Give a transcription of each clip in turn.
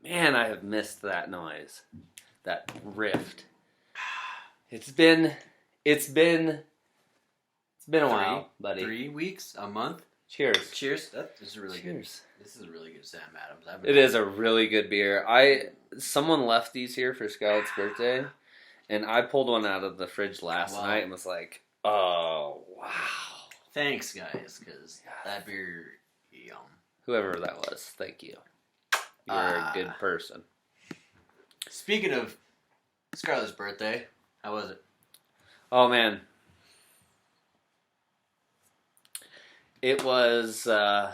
Man, I have missed that noise. That rift. It's been a while, buddy. 3 weeks, a month. Cheers. Cheers. That is really good. Cheers. This is a really good Sam Adams. It is a really good beer. Someone left these here for Scarlett's birthday, and I pulled one out of the fridge last night and was like, "Oh wow!" Thanks, guys, because that beer, yum. Whoever that was, thank you. You're a good person. Speaking of Scarlett's birthday, how was it? Oh man, it was. I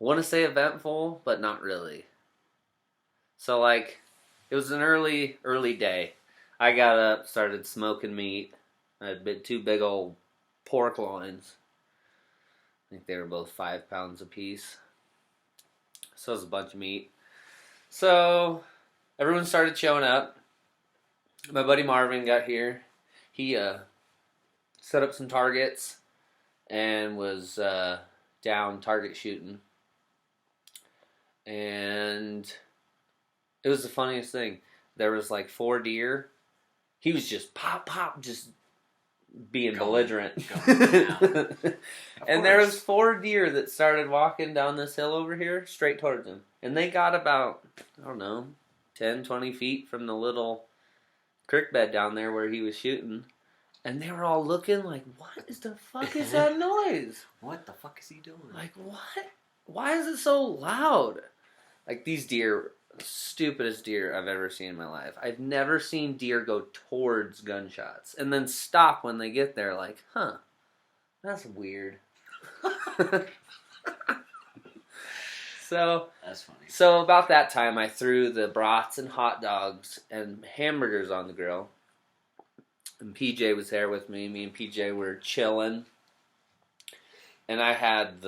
want to say eventful, but not really. So like, it was an early day. I got up, started smoking meat. I had two big old pork loins. I think they were both 5 pounds apiece. So it was a bunch of meat. So everyone started showing up. My buddy Marvin got here. He set up some targets and was down target shooting. And it was the funniest thing. There was like 4 deer. He was just pop, just being belligerent. And there was 4 deer that started walking down this hill over here straight towards him. And they got about, 10, 20 feet from the little creek bed down there where he was shooting. And they were all looking like, what is the fuck is that noise? What the fuck is he doing? Like, what? Why is it so loud? Like, these deer, stupidest deer I've ever seen in my life. I've never seen deer go towards gunshots and then stop when they get there like, huh, that's weird. So that's funny. So about that time, I threw the brats and hot dogs and hamburgers on the grill. And PJ was there with me. Me and PJ were chilling. And I had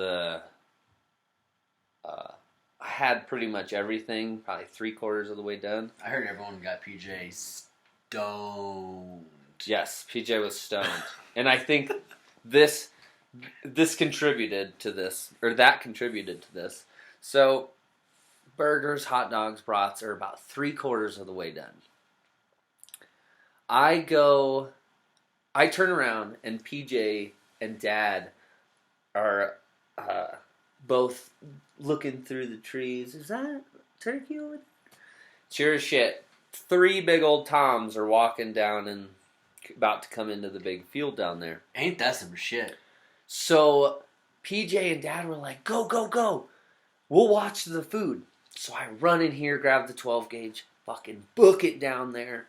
I had pretty much everything, probably 3/4 of the way done. I heard everyone got PJ stoned. Yes, PJ was stoned. And I think this contributed to this, or that contributed to this. So, burgers, hot dogs, brats are about 3/4 of the way done. I turn around, and PJ and Dad are both looking through the trees. Is that turkey over there? Sure as shit. 3 big old toms are walking down and about to come into the big field down there. Ain't that some shit? So PJ and Dad were like, go, go, go. We'll watch the food. So I run in here, grab the 12 gauge, fucking book it down there.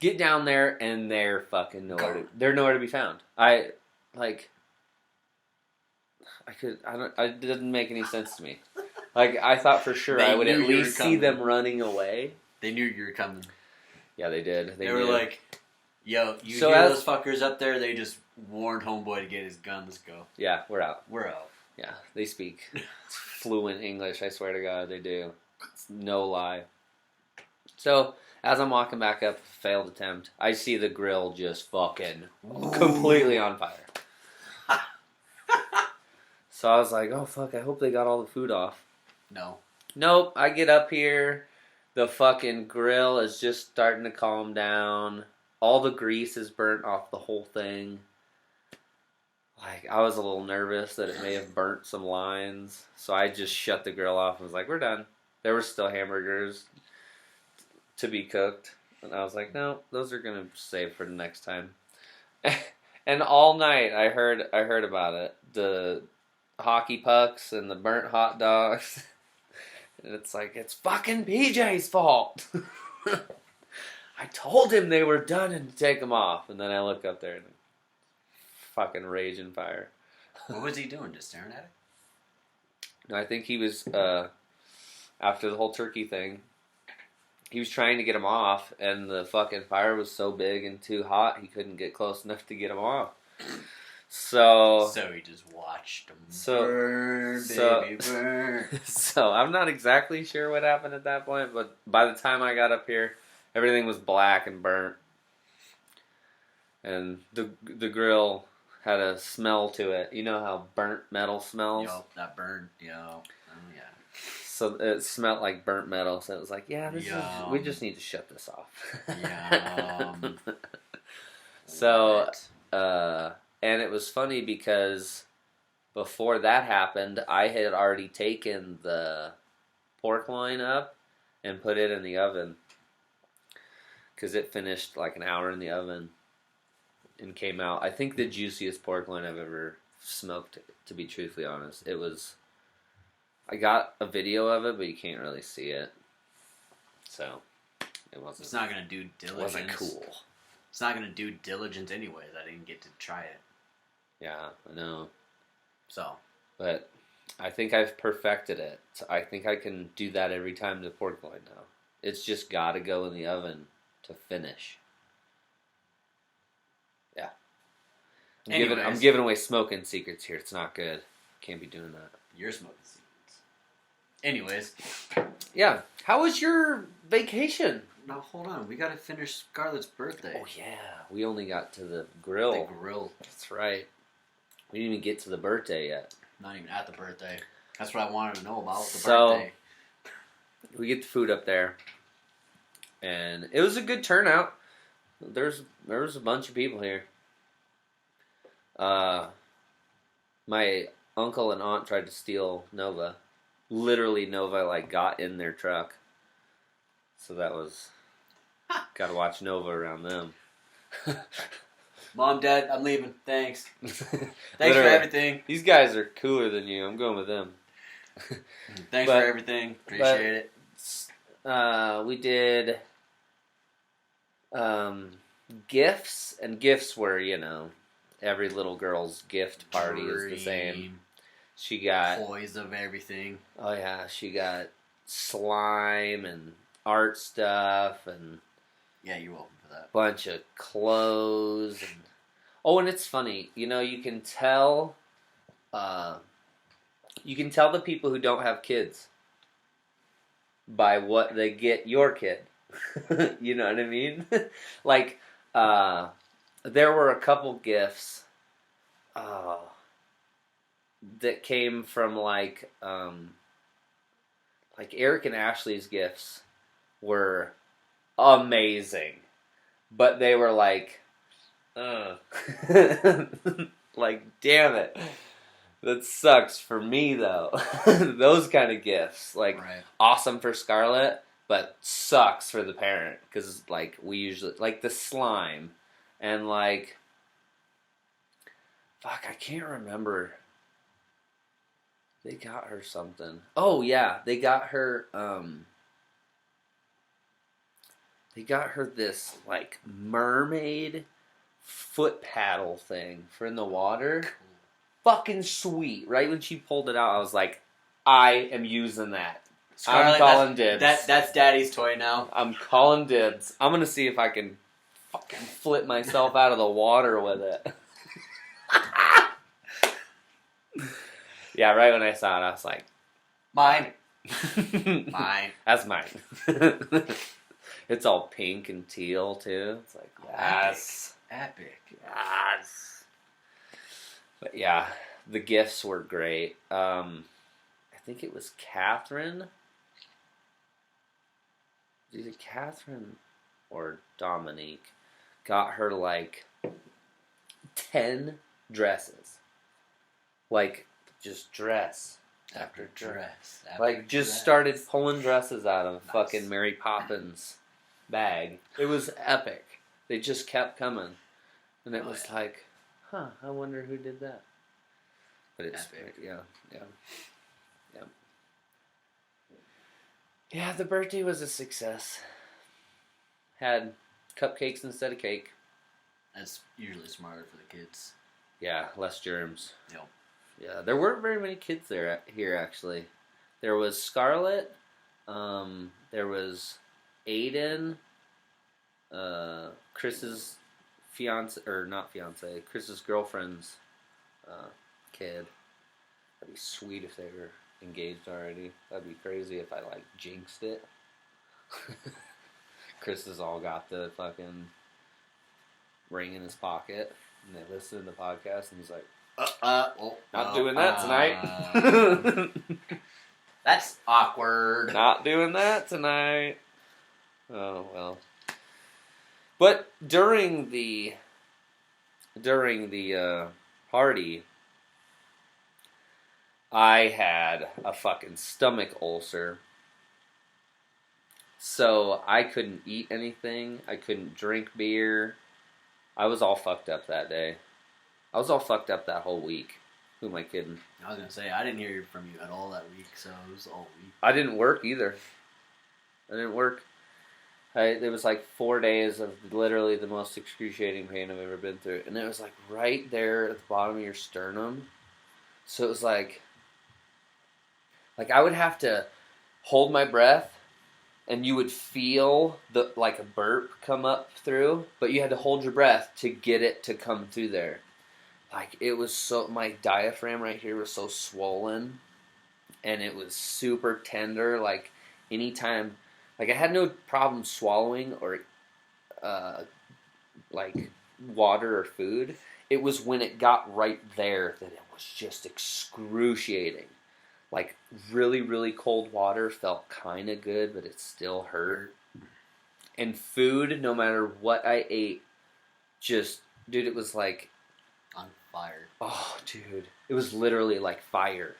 Get down there, and they're fucking they're nowhere to be found. It didn't make any sense to me. Like, I thought for sure I would at least see them running away. They knew you were coming. Yeah, they did. They were like, yo, you hear those fuckers up there? They just warned homeboy to get his gun. Let's go. Yeah, we're out. We're out. Yeah, they speak fluent English, I swear to God, they do. It's no lie. So, as I'm walking back up, failed attempt, I see the grill just fucking completely on fire. So I was like, oh fuck, I hope they got all the food off. No. Nope, I get up here, the fucking grill is just starting to calm down. All the grease is burnt off the whole thing. Like, I was a little nervous that it may have burnt some lines. So I just shut the grill off and was like, we're done. There were still hamburgers to be cooked. And I was like, no, those are going to save for the next time. And all night I heard about it. The hockey pucks and the burnt hot dogs. And it's like, it's fucking PJ's fault. I told him they were done and to take them off. And then I look up there and fucking raging fire. What was he doing? Just staring at it? No, I think he was, after the whole turkey thing, he was trying to get him off, and the fucking fire was so big and too hot, he couldn't get close enough to get him off. So he just watched him burn, baby, burn. So I'm not exactly sure what happened at that point, but by the time I got up here, everything was black and burnt. And the grill had a smell to it. You know how burnt metal smells? Yup, that burnt, oh yeah. So it smelled like burnt metal, so it was like, yeah, we just need to shut this off. Yum. So, and it was funny because before that happened, I had already taken the pork loin up and put it in the oven because it finished like an hour in the oven and came out. I think the juiciest pork loin I've ever smoked, to be truthfully honest. It was, I got a video of it, but you can't really see it. So, it wasn't. It's not going to do diligence. It wasn't cool. It's not going to do diligence anyways. I didn't get to try it. Yeah, I know. So. But I think I've perfected it. So I think I can do that every time the pork loin now. It's just got to go in the oven to finish. Yeah. I'm giving away smoking secrets here. It's not good. Can't be doing that. You're smoking secrets. Anyways. Yeah. How was your vacation? Now, hold on. We got to finish Scarlett's birthday. Oh, yeah. We only got to the grill. The grill. That's right. We didn't even get to the birthday yet. Not even at the birthday. That's what I wanted to know about the birthday. We get the food up there. And it was a good turnout. There was a bunch of people here. My uncle and aunt tried to steal Nova. Literally, Nova got in their truck. So that was... Gotta watch Nova around them. Mom, Dad, I'm leaving. Thanks. Thanks for everything. These guys are cooler than you. I'm going with them. Thanks for everything. Appreciate it. We did gifts, and gifts were, every little girl's gift party is the same. She got... toys of everything. Oh, yeah. She got slime and art stuff and... Yeah, you're welcome for that. Bunch of clothes. And it's funny. You can tell... you can tell the people who don't have kids by what they get your kid. You know what I mean? There were a couple gifts that came from Eric and Ashley's gifts were amazing, but they were damn it, that sucks for me though. Those kind of gifts, right. Awesome for Scarlett, but sucks for the parent because we usually the slime and fuck, I can't remember. They got her something. Oh yeah, they got her this mermaid foot paddle thing for in the water. Cool. Fucking sweet. Right when she pulled it out, I was like, I am using that. Scarlett, I'm calling dibs. That's Daddy's toy now. I'm calling dibs. I'm gonna see if I can fucking flip myself out of the water with it. Yeah, right when I saw it, I was like, mine. Mine. That's mine. It's all pink and teal, too. It's like, yes. Epic. Yes. But yeah, the gifts were great. I think it was Catherine. Either Catherine or Dominique got her 10 dresses. Just dress after dress. Started pulling dresses out of fucking Mary Poppins bag. It was epic. They just kept coming. And it was I wonder who did that. But it's epic. Yeah. Yeah, the birthday was a success. Had cupcakes instead of cake. That's usually smarter for the kids. Yeah, less germs. Yep. Yeah, there weren't very many kids here actually. There was Scarlett, there was Aiden, Chris's Chris's girlfriend's kid. That'd be sweet if they were engaged already. That'd be crazy if I jinxed it. Chris has all got the fucking ring in his pocket. And they listen to the podcast, and he's like, not doing that tonight. That's awkward. Not doing that tonight. Oh, well. But during the party, I had a fucking stomach ulcer. So I couldn't eat anything. I couldn't drink beer. I was all fucked up that day. I was all fucked up that whole week. Who am I kidding? I was going to say, I didn't hear from you at all that week, so it was all week. I didn't work either. I didn't work. There was like 4 days of literally the most excruciating pain I've ever been through. And it was like right there at the bottom of your sternum. So it was like I would have to hold my breath and you would feel like a burp come up through, but you had to hold your breath to get it to come through there. Like it was so, my diaphragm right here was so swollen and it was super tender. Like anytime, like I had no problem swallowing or like water or food. It was when it got right there that it was just excruciating. Like really, really cold water felt kind of good, but it still hurt. And food, no matter what I ate, just, dude, it was like on fire. Oh, dude, it was literally like fire.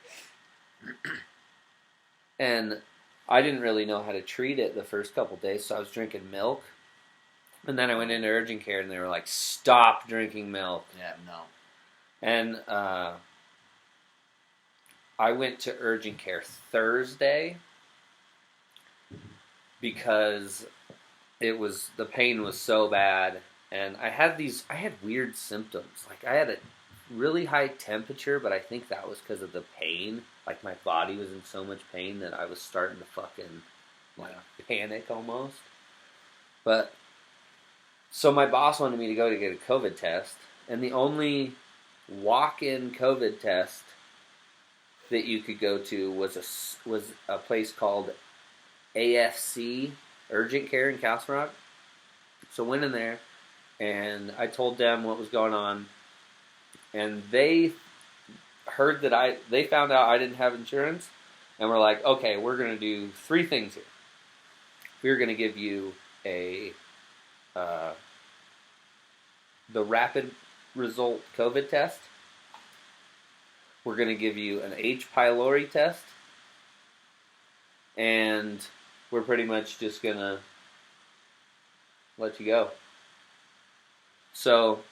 And I didn't really know how to treat it the first couple days, so I was drinking milk. And then I went into urgent care, and they were like, "Stop drinking milk." Yeah, no. And I went to urgent care Thursday because the pain was so bad, and I had weird symptoms. Like I had a really high temperature, but I think that was because of the pain. Like my body was in so much pain that I was starting to fucking panic almost. But so my boss wanted me to go to get a COVID test, and the only walk-in COVID test that you could go to was a place called AFC Urgent Care in Castle Rock. So I went in there, and I told them what was going on, and they heard that they found out I didn't have insurance, and were like, "Okay, we're going to do 3 things here. We're going to give you the rapid result COVID test. We're going to give you an H. pylori test, and we're pretty much just going to let you go." So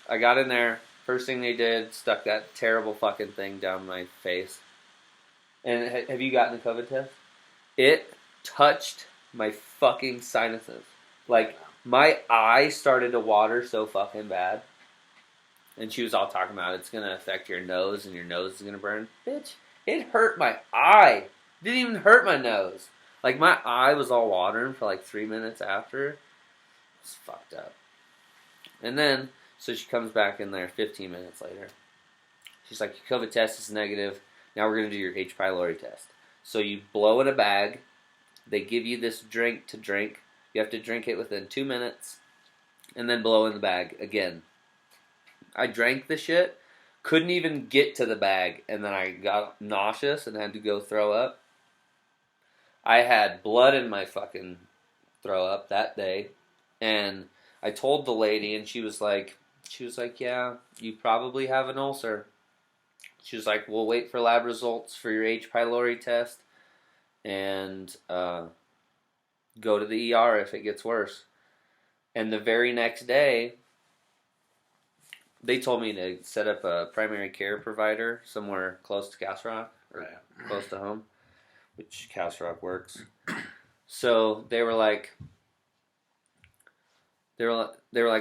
I got in there. First thing they did, stuck that terrible fucking thing down my face. And have you gotten a COVID test? It touched my fucking sinuses. Like, my eye started to water so fucking bad. And she was all talking about it's going to affect your nose and your nose is going to burn. Bitch, it hurt my eye. It didn't even hurt my nose. Like, my eye was all watering for like 3 minutes after. It was fucked up. And then, so she comes back in there 15 minutes later. She's like, your COVID test is negative. Now we're going to do your H. pylori test. So you blow in a bag. They give you this drink to drink. You have to drink it within 2 minutes. And then blow in the bag again. I drank the shit. Couldn't even get to the bag. And then I got nauseous and had to go throw up. I had blood in my fucking throw up that day. And I told the lady, and she was like, yeah, you probably have an ulcer. She was like, we'll wait for lab results for your H. pylori test and go to the ER if it gets worse. And the very next day, they told me to set up a primary care provider somewhere close to Castle Rock, or close to home, which Castle Rock works. So they were like,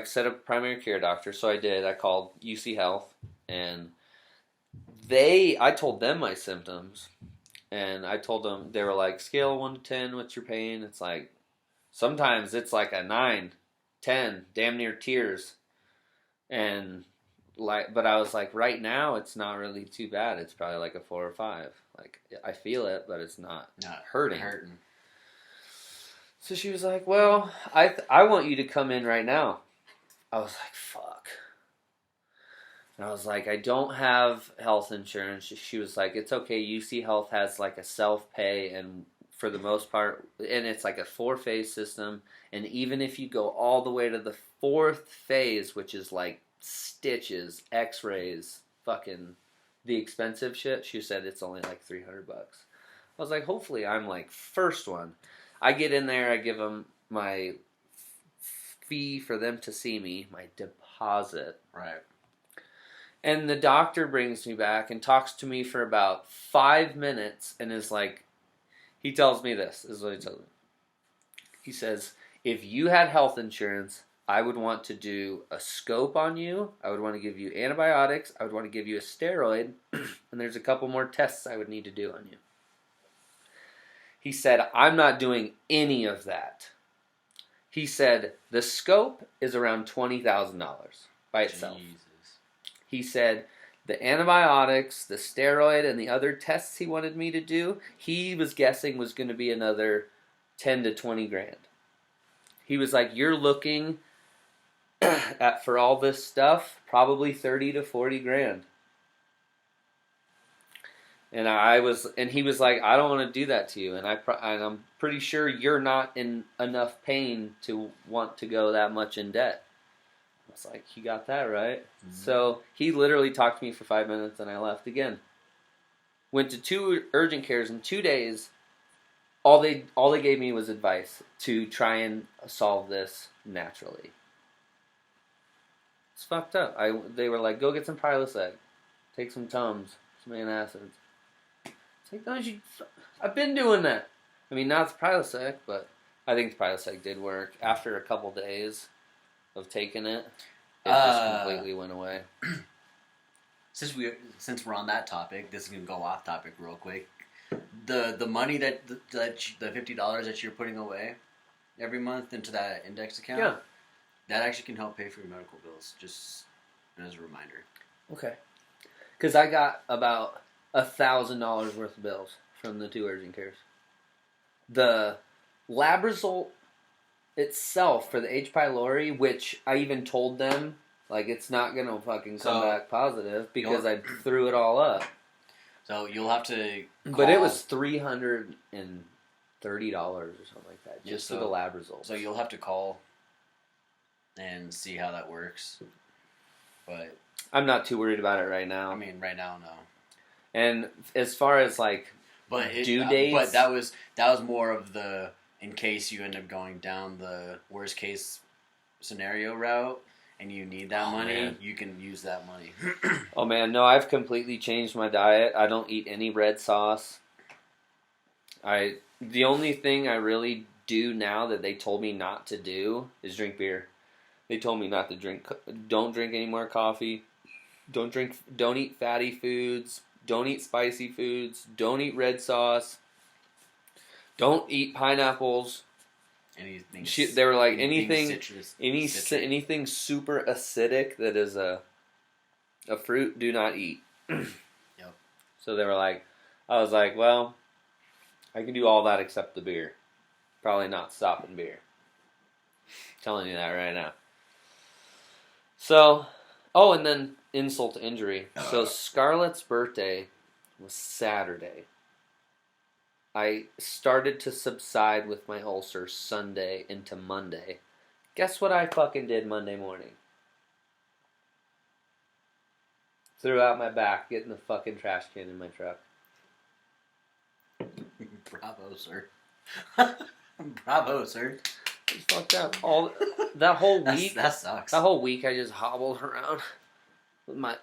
set up a primary care doctor. So I did. I called UC Health, and I told them my symptoms, and I told them, they were like, scale 1 to 10, what's your pain? It's like, sometimes it's like a 9, 10, damn near tears. And but I was like, right now it's not really too bad. It's probably like a 4 or 5. Like, I feel it, but it's not hurting. So she was like, well, I want you to come in right now. I was like, fuck. And I was like, I don't have health insurance. She was like, it's okay. UC Health has like a self-pay, and for the most part, and it's like a 4-phase system. And even if you go all the way to the 4th phase, which is like stitches, x-rays, fucking the expensive shit, she said it's only like $300. I was like, hopefully I'm like first one. I get in there, I give them my fee for them to see me, my deposit. Right. And the doctor brings me back and talks to me for about 5 minutes and is like, he tells me this is what he tells me. He says, if you had health insurance, I would want to do a scope on you. I would want to give you antibiotics. I would want to give you a steroid. And there's a couple more tests I would need to do on you. He said, I'm not doing any of that. He said, the scope is around $20,000 by itself. Jesus. He said, the antibiotics, the steroid, and the other tests he wanted me to do, he was guessing was going to be another 10 to 20 grand. He was like, you're looking at, for all this stuff, probably 30 to 40 grand. And he was like, I don't want to do that to you, and I'm pretty sure you're not in enough pain to want to go that much in debt. I was like, you got that right. Mm-hmm. So he literally talked to me for 5 minutes, and I left again. Went to 2 urgent cares in 2 days. All they gave me was advice to try and solve this naturally. It's fucked up. They were like, go get some Prilosec, take some Tums, some antacids. It's like, I've been doing that. I mean, not the Prilosec, but I think the Prilosec did work. After a couple days of taking it, it just completely went away. Since we're on that topic, this is gonna go off topic real quick. The money that the $50 that you're putting away every month into that index account, yeah, that actually can help pay for your medical bills. Just as a reminder. Okay, because I got about $1,000 worth of bills from the 2 urgent cares. The lab result itself for the H. pylori, which I even told them, like, it's not going to fucking come back positive because I threw it all up. So you'll have to call. But it was $330 or something like that, just for the lab results. So you'll have to call and see how that works. But I'm not too worried about it right now. I mean, right now, no. And as far as, like, due dates... But that was more of the, in case you end up going down the worst case scenario route and you need that money, man, you can use that money. Oh, man, no, I've completely changed my diet. I don't eat any red sauce. The only thing I really do now that they told me not to do is drink beer. They told me not to don't drink any more coffee. Don't eat fatty foods. Don't eat spicy foods. Don't eat red sauce. Don't eat pineapples. Anything. They were like anything citrus, anything super acidic that is a fruit. Do not eat. Yep. So they were like, I was like, well, I can do all that except the beer. Probably not stopping beer. I'm telling you that right now. So, and then insult to injury. So Scarlett's birthday was Saturday. I started to subside with my ulcer Sunday into Monday. Guess what I fucking did Monday morning? Threw out my back, getting the fucking trash can in my truck. Bravo, sir. Bravo, sir. It's fucked up. That whole week. That sucks. That whole week I just hobbled around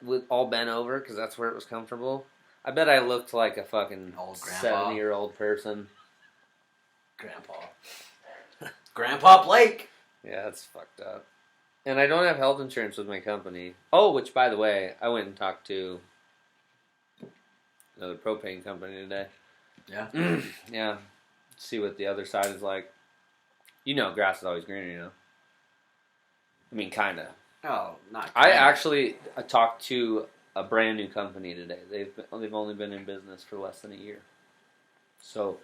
with all bent over because that's where it was comfortable. I bet I looked like a fucking old 70-year-old person. Grandpa Blake. Yeah, that's fucked up. And I don't have health insurance with my company. Oh, which, by the way, I went and talked to another propane company today. Yeah? Yeah. See what the other side is like. You know, grass is always greener, you know? I mean, kind of. Oh, not kinda. I talked to a brand new company today. They've only been in business for less than a year. So,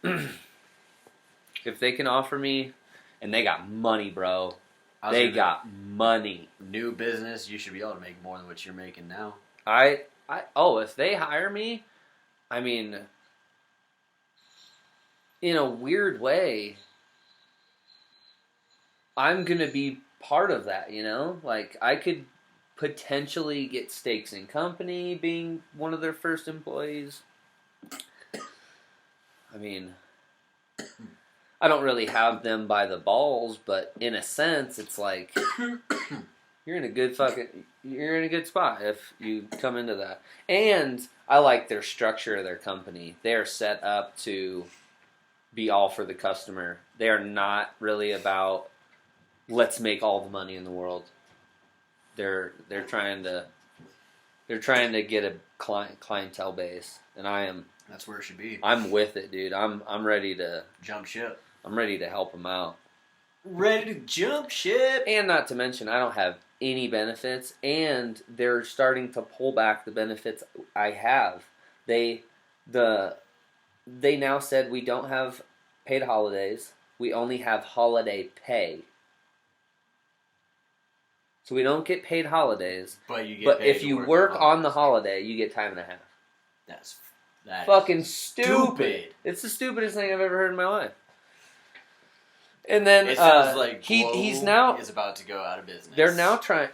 if they can offer me, and they got money, bro. They got money. New business, you should be able to make more than what you're making now. If they hire me, I mean, in a weird way, I'm going to be part of that, you know? Like, I could potentially get stakes in company being one of their first employees. I mean, I don't really have them by the balls, but in a sense, it's like you're in a good spot if you come into that. And I like their structure of their company. They are set up to be all for the customer. They are not really about let's make all the money in the world. They're trying to get a clientele base, and That's where it should be. I'm with it, dude. I'm ready to jump ship. I'm ready to help them out. Ready to jump ship. And not to mention, I don't have any benefits, and they're starting to pull back the benefits I have. They now said we don't have paid holidays. We only have holiday pay. So we don't get paid holidays. But you get But paid if to you work work on the holiday, you get time and a half. That's fucking stupid. It's the stupidest thing I've ever heard in my life. And then it sounds like he's now is about to go out of business.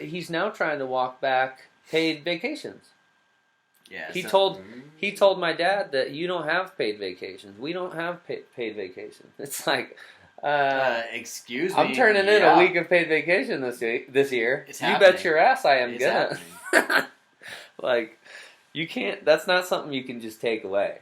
He's now trying to walk back paid vacations. Yeah. He told my dad that you don't have paid vacations. We don't have paid vacations. It's like excuse me. I'm turning in a week of paid vacation this year. It's you happening. bet your ass I am gonna. Happening. Like, you can't. That's not something you can just take away.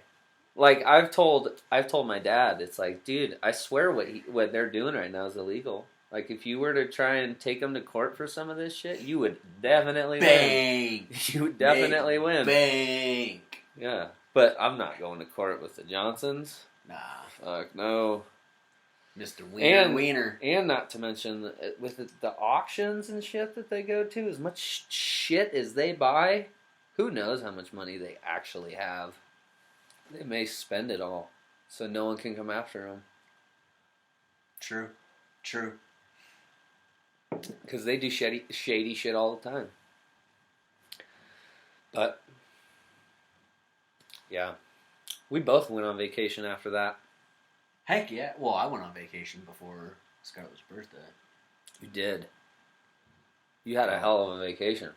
Like I've told my dad, it's like, dude, I swear what they're doing right now is illegal. Like, if you were to try and take them to court for some of this shit, you would definitely win. You would definitely win. Bank. Yeah, but I'm not going to court with the Johnsons. Nah. Fuck no. Mr. Wiener. And not to mention, with the auctions and shit that they go to, as much shit as they buy, who knows how much money they actually have. They may spend it all, so no one can come after them. True. Because they do shady shit all the time. But, yeah. We both went on vacation after that. Heck yeah. Well, I went on vacation before Scarlett's birthday. You did. You had a hell of a vacation.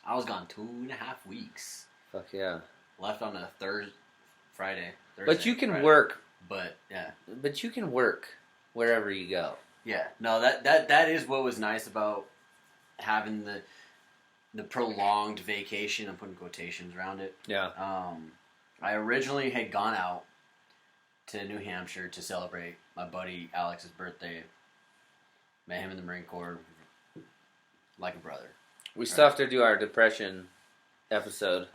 I was gone 2.5 weeks. Fuck yeah. Left on a Friday. But you can Friday. work. But, yeah. But you can work wherever you go. Yeah. No, that is what was nice about having the prolonged vacation. I'm putting quotations around it. Yeah. I originally had gone out to New Hampshire to celebrate my buddy Alex's birthday. Met him in the Marine Corps like a brother. We still have to do our depression episode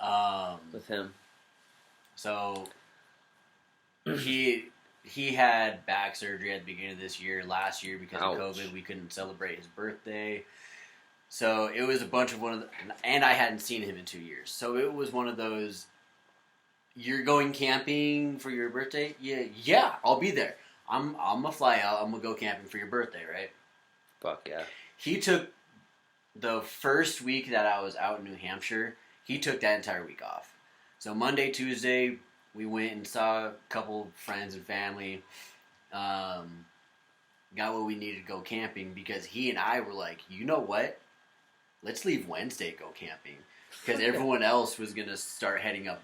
with him. So he had back surgery at the beginning of this year. Last year, because of COVID, we couldn't celebrate his birthday. So it was a bunch of and I hadn't seen him in 2 years. So it was one of those, you're going camping for your birthday? Yeah, I'll be there. I'm gonna fly out. I'm gonna go camping for your birthday, right? Fuck yeah. He took the first week that I was out in New Hampshire. He took that entire week off. So Monday, Tuesday, we went and saw a couple friends and family. Got what we needed to go camping because he and I were like, you know what? Let's leave Wednesday, go camping. Because everyone else was going to start heading up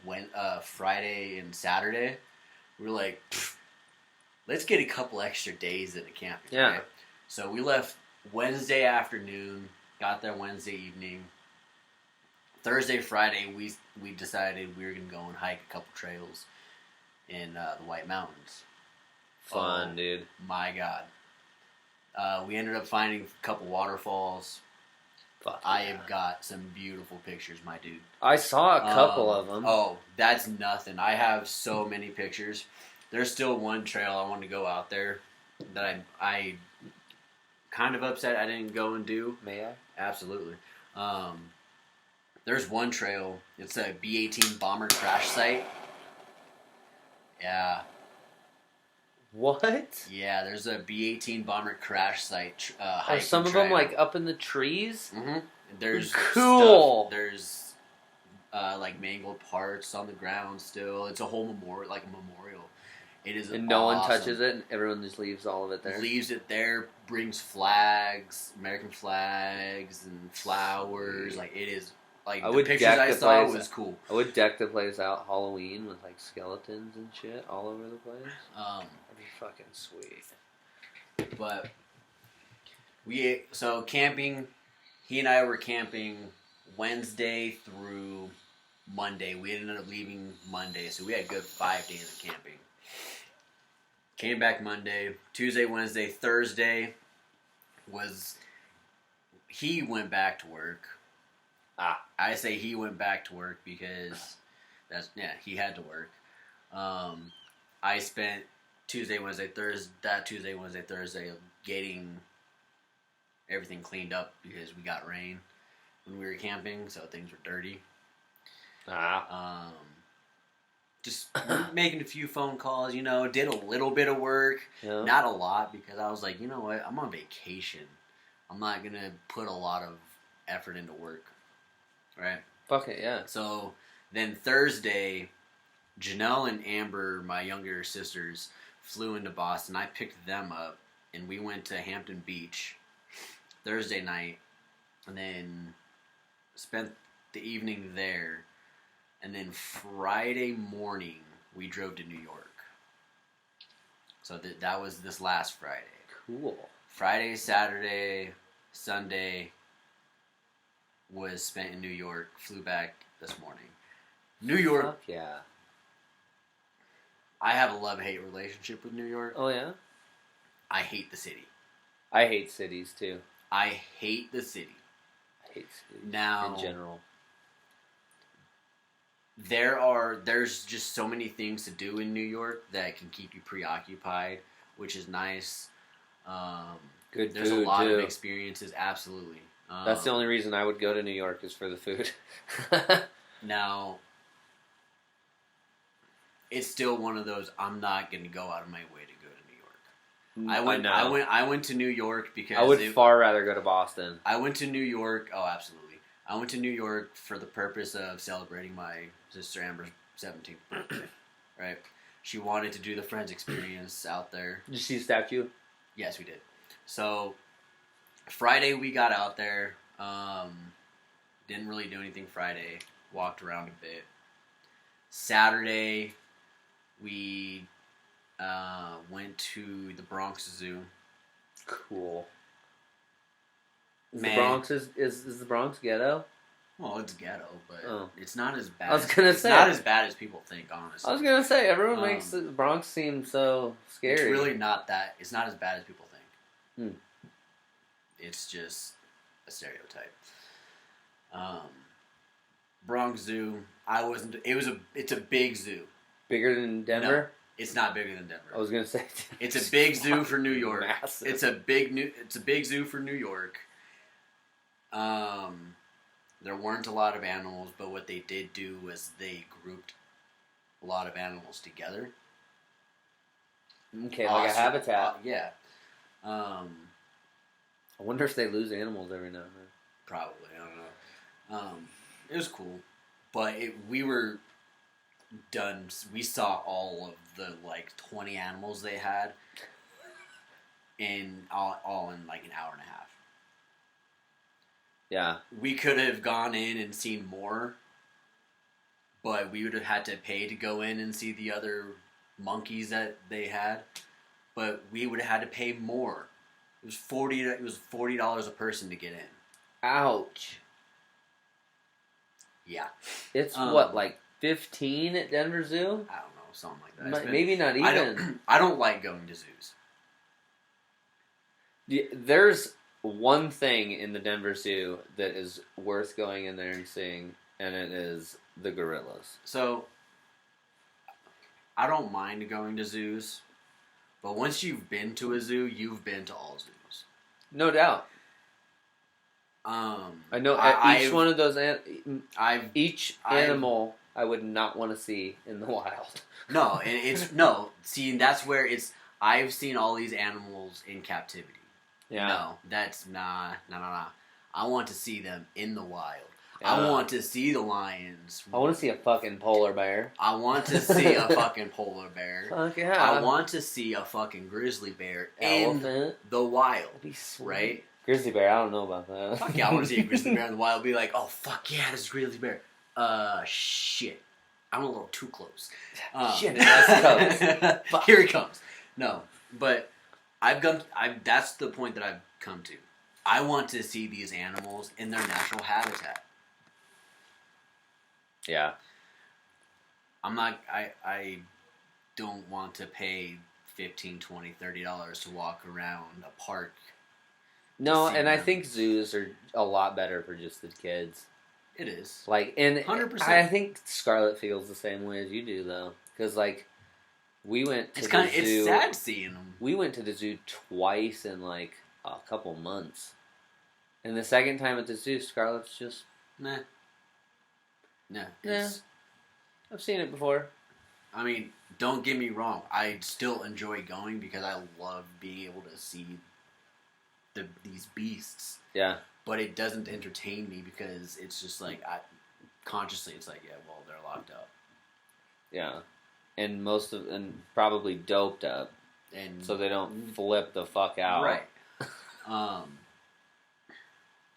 Friday and Saturday. We were like, let's get a couple extra days in a camping. Yeah. Right? So we left Wednesday afternoon, got there Wednesday evening. Thursday, Friday, we decided we were going to go and hike a couple trails in the White Mountains. Fun, dude. My God. We ended up finding a couple waterfalls. Fuck I yeah. have got some beautiful pictures, my dude. I saw a couple of them. Oh, that's nothing. I have so many pictures. There's still one trail I want to go out there that I kind of upset I didn't go and do. May I? Absolutely. There's one trail. It's a B-18 bomber crash site. Yeah. What? Yeah, there's a B-18 bomber crash site. Are some of them like up in the trees? Mm-hmm. There's cool. Stuff, there's like mangled parts on the ground still. It's a whole memorial, like a memorial. It is, and no one touches it, and everyone just leaves all of it there. Leaves it there, brings flags, American flags, and flowers. Sweet. like it is. Like I the would pictures I saw was cool. I would deck the place out Halloween with like skeletons and shit all over the place. That'd be fucking sweet. But so camping. He and I were camping Wednesday through Monday. We ended up leaving Monday, so we had a good 5 days of camping. Came back Monday, Tuesday, Wednesday, Thursday he went back to work. I say he went back to work because he had to work. I spent Tuesday, Wednesday, Thursday getting everything cleaned up because we got rain when we were camping, so things were dirty. Just making a few phone calls, did a little bit of work, not a lot, because I was like, you know what, I'm on vacation. I'm not going to put a lot of effort into work, right? Fuck it, yeah. So then Thursday, Janelle and Amber, my younger sisters, flew into Boston. I picked them up, and we went to Hampton Beach Thursday night, and then spent the evening there. And then Friday morning, we drove to New York. So that was this last Friday. Cool. Friday, Saturday, Sunday was spent in New York. Flew back this morning. New York. Fuck yeah. I have a love-hate relationship with New York. Oh, yeah? I hate the city. I hate cities, too. I hate the city. I hate cities now, in general. There's just so many things to do in New York that can keep you preoccupied, which is nice. Good There's food, a lot too. of experiences, absolutely. That's the only reason I would go to New York is for the food. Now, it's still one of those, I'm not going to go out of my way to go to New York. I went to New York because I would far rather go to Boston. I went to New York. Oh, absolutely. I went to New York for the purpose of celebrating my sister Amber's 17th birthday. Right? She wanted to do the Friends experience out there. Did you see the statue? Yes, we did. So Friday we got out there. Didn't really do anything Friday. Walked around a bit. Saturday we went to the Bronx Zoo. Cool. Man. The Bronx is the Bronx ghetto? Well, it's ghetto, but it's not as bad. It's not as bad as people think, honestly. I was gonna say everyone makes the Bronx seem so scary. It's really not that. It's not as bad as people think. It's just a stereotype. Bronx Zoo. It's a big zoo. Bigger than Denver? No, it's not bigger than Denver. I was gonna say it's a big zoo for New York. Massive. It's a big zoo for New York. There weren't a lot of animals, but what they did do was they grouped a lot of animals together. Okay, like a habitat. Yeah. I wonder if they lose animals every now and then. Probably, I don't know. It was cool, but we were done. We saw all of the 20 animals they had all in like an hour and a half. Yeah. We could have gone in and seen more, but we would have had to pay to go in and see the other monkeys that they had. But we would have had to pay more. It was $40 a person to get in. Ouch. Yeah. It's what, like 15 at Denver Zoo? I don't know, something like that. Maybe not even. I don't like going to zoos. There's one thing in the Denver Zoo that is worth going in there and seeing, and it is the gorillas. So, I don't mind going to zoos, but once you've been to a zoo, you've been to all zoos. No doubt. I know each one of those animal I would not want to see in the wild. No, and it's no. See, that's where it's. I've seen all these animals in captivity. Yeah. No, that's nah. I want to see them in the wild. Yeah. I want to see the lions. I want to see a fucking polar bear. I want to see a fucking polar bear. Fuck yeah. I want to see a fucking grizzly bear Elephant. in the wild. That'd be sweet. Right? Grizzly bear, I don't know about that. Fuck yeah, I want to see a grizzly bear in the wild. Be like, oh fuck yeah, this is a grizzly bear. Shit. I'm a little too close. Shit, that's close. Here it comes. No, but that's the point that I've come to. I want to see these animals in their natural habitat. Yeah. I don't want to pay $15, $20, $30 to walk around a park. No, and I think zoos are a lot better for just the kids. It is. Like, and 100%. I think Scarlett feels the same way as you do, though. Because, like, we went to the zoo. It's sad seeing them. We went to the zoo twice in, like, a couple months. And the second time at the zoo, Scarlett's just... Nah. I've seen it before. I mean, don't get me wrong. I still enjoy going because I love being able to see these beasts. Yeah. But it doesn't entertain me because it's just like, consciously it's like, yeah, well, they're locked up. Yeah. And probably doped up. And so they don't flip the fuck out. Right.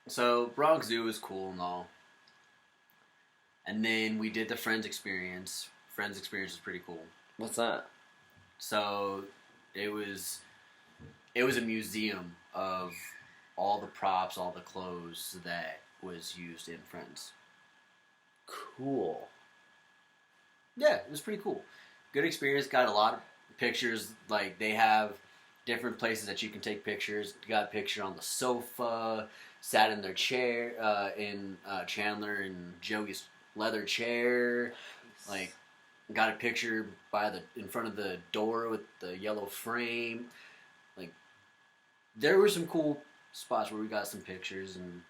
So Bronx Zoo is cool and all. And then we did the Friends Experience. Friends Experience is pretty cool. What's that? So it was a museum of all the props, all the clothes that was used in Friends. Cool. Yeah, it was pretty cool. Good experience. Got a lot of pictures. Like, they have different places that you can take pictures. Got a picture on the sofa. Sat in their chair. In Chandler and Joey's leather chair. Like, got a picture in front of the door with the yellow frame. Like, there were some cool spots where we got some pictures and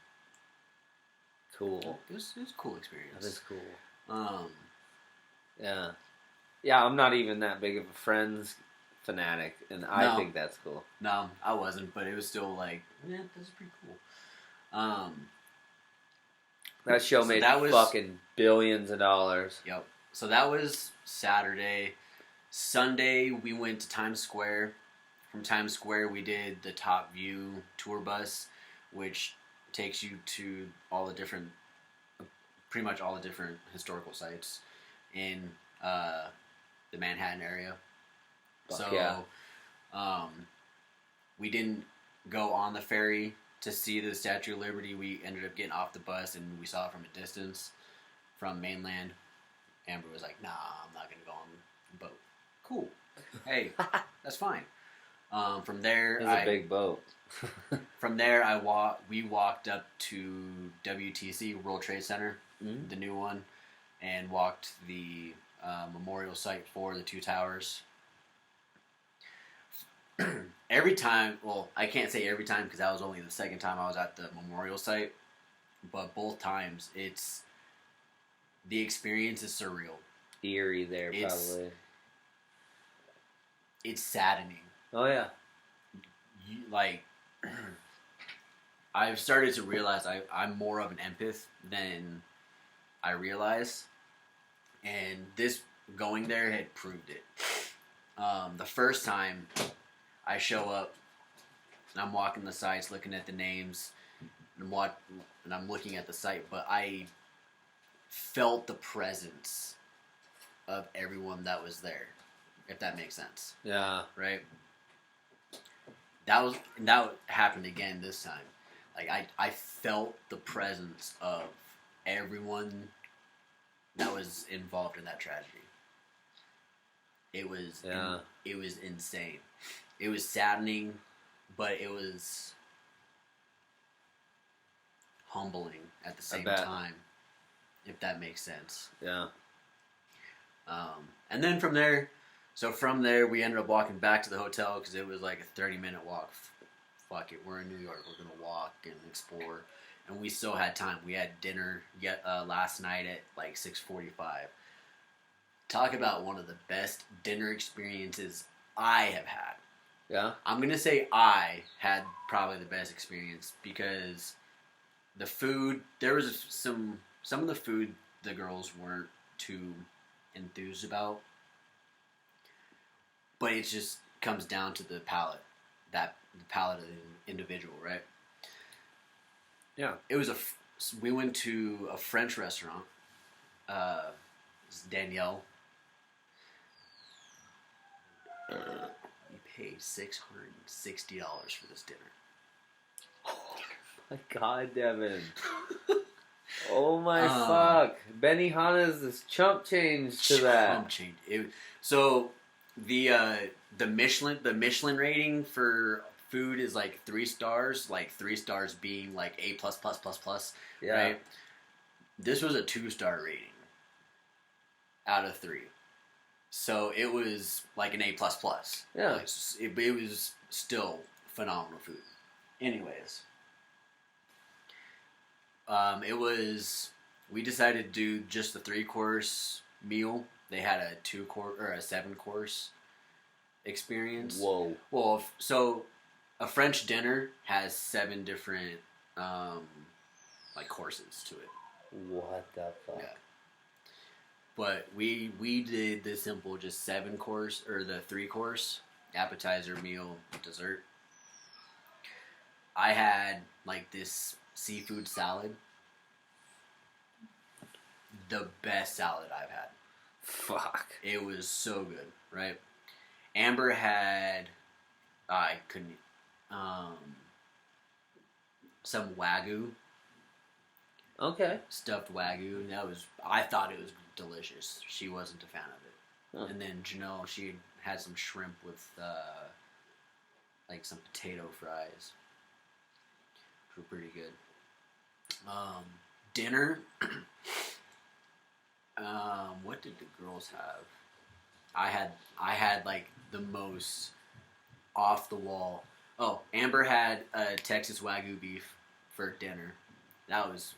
cool. It was a cool experience. That is cool. Yeah. Yeah, I'm not even that big of a Friends fanatic, and I think that's cool. No, I wasn't, but it was still like, yeah, that's pretty cool. That show made fucking billions of dollars. Yep. So that was Saturday. Sunday, we went to Times Square. From Times Square, we did the Top View tour bus, which takes you to pretty much all the different historical sites in the Manhattan area. We didn't go on the ferry to see the Statue of Liberty. We ended up getting off the bus and we saw it from a distance from mainland. Amber was like, nah, I'm not going to go on the boat. Cool. Hey, that's fine. From there, it's a big boat. From there, we walked up to WTC, World Trade Center, the new one, and walked the memorial site for the two towers. Every time, well, I can't say every time because that was only the second time I was at the memorial site, but both times, the experience is surreal. Eerie there, probably. It's saddening. Oh, yeah. I've started to realize I'm more of an empath than I realize. And this going there had proved it. The first time I show up, and I'm walking the sites, looking at the names, and I'm looking at the site, but I felt the presence of everyone that was there, if that makes sense. Yeah. Right? That happened again this time. Like, I felt the presence of everyone that was involved in that tragedy. It was insane. It was saddening, but it was humbling at the same time, if that makes sense. Yeah. And then from there, we ended up walking back to the hotel because it was like a 30-minute walk. Fuck it, we're in New York. We're going to walk and explore. And we still had time. We had dinner last night at like 6:45. Talk about one of the best dinner experiences I have had. Yeah. I'm gonna say I had probably the best experience because the food. There was some of the food the girls weren't too enthused about, but it just comes down to the palate. The palate of the individual, right? Yeah. It was we went to a French restaurant. Danielle. We paid $660 for this dinner. Oh my God, Devin. Oh my fuck. Benihana's is chump change to that. Chump change. So the Michelin rating for food is like 3 stars, like 3 stars being like A plus plus plus plus. Yeah. Right? This was a 2-star rating out of 3. So it was like an A plus plus. Yeah. Like, it was still phenomenal food. Anyways. We decided to do just the 3-course meal. They had a 2-course or a 7-course experience. Whoa. Well, so a French dinner has 7 different like courses to it. What the fuck? Yeah. But we did the simple just 7-course or the 3-course appetizer, meal, dessert. I had like this seafood salad. The best salad I've had. Fuck. It was so good, right? Amber had I couldn't some wagyu. Okay. Stuffed wagyu. I thought it was delicious. She wasn't a fan of it. Huh. And then Janelle, she had some shrimp with like some potato fries. Which were pretty good. Dinner. What did the girls have? I had like the most off the wall. Oh, Amber had Texas Wagyu beef for dinner. That was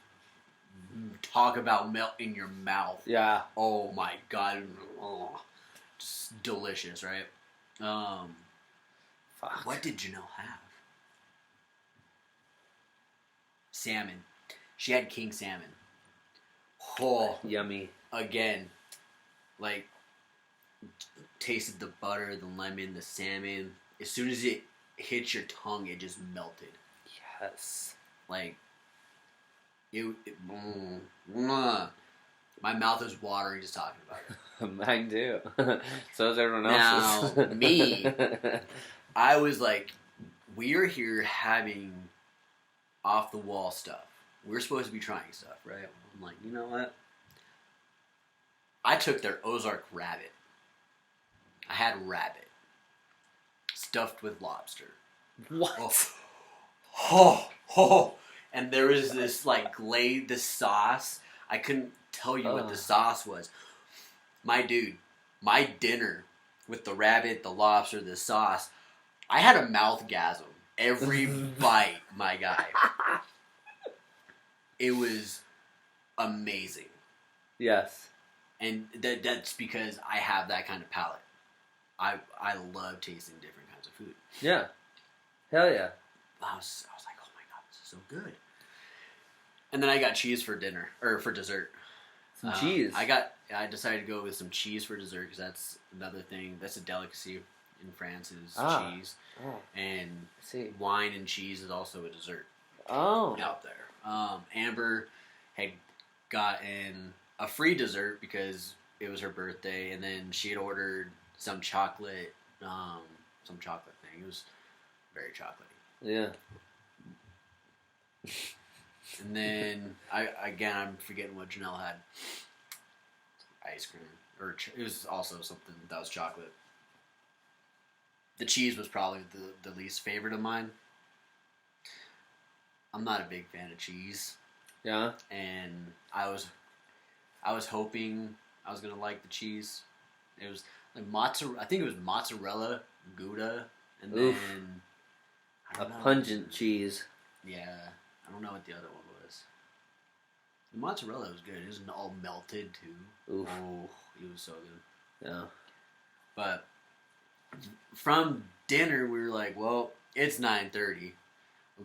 talk about melt in your mouth. Yeah. Oh my God. Oh, just delicious, right? Fuck. What did Janelle have? Salmon. She had king salmon. Oh, Yummy. again, like tasted the butter, the lemon, the salmon. As soon as it hit your tongue, it just melted. Yes. Like my mouth is watering just talking about it. Mine too. So is everyone Now, else's. me, I was like, we're here having off the wall stuff. We're supposed to be trying stuff, right? I'm like, you know what? I took their Ozark rabbit. I had rabbit stuffed with lobster. What? Oh. And there was this like this sauce. I couldn't tell you what the sauce was. My dude, my dinner with the rabbit, the lobster, the sauce, I had a mouthgasm every bite, my guy. It was amazing. Yes. And that's because I have that kind of palate. I love tasting different kinds of food. Yeah. Hell yeah. I was like, oh my God, this is so good. And then I got cheese for dinner, or for dessert. Some cheese. I decided to go with some cheese for dessert because that's another thing. That's a delicacy in France is cheese. Oh. And See. wine and cheese is also a dessert Oh. out there. Amber had gotten a free dessert because it was her birthday, and then she had ordered some chocolate thing. It was very chocolatey. Yeah. And then I'm forgetting what Janelle had. Ice cream, or it was also something that was chocolate. The cheese was probably the least favorite of mine. I'm not a big fan of cheese. Yeah. And I was hoping I was gonna like the cheese. It was like mozzarella. I think it was mozzarella, Gouda, and Oof. then A pungent cheese. Yeah, I don't know what the other one was. The mozzarella was good. It was all melted too. Oof. Oh, it was so good. Yeah. But from dinner, we were like, well, it's 9:30.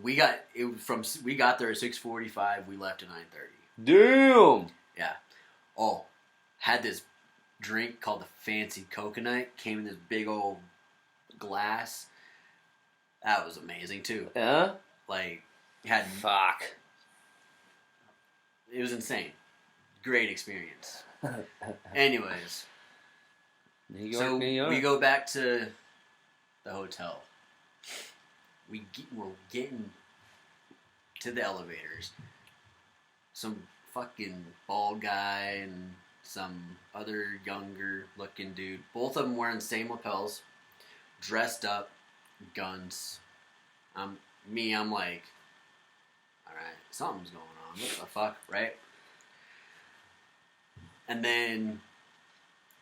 We got there at 6:45. We left at 9:30. Damn. Yeah. Oh, had this drink called the Fancy Coconut. Came in this big old glass. That was amazing too. Yeah. Like, had Fuck. it was insane. Great experience. Anyways, New York. we go back to the hotel. We're getting to the elevators. Some fucking bald guy and some other younger looking dude. Both of them wearing the same lapels, dressed up, guns. I'm like, alright, something's going on. What the fuck, right? And then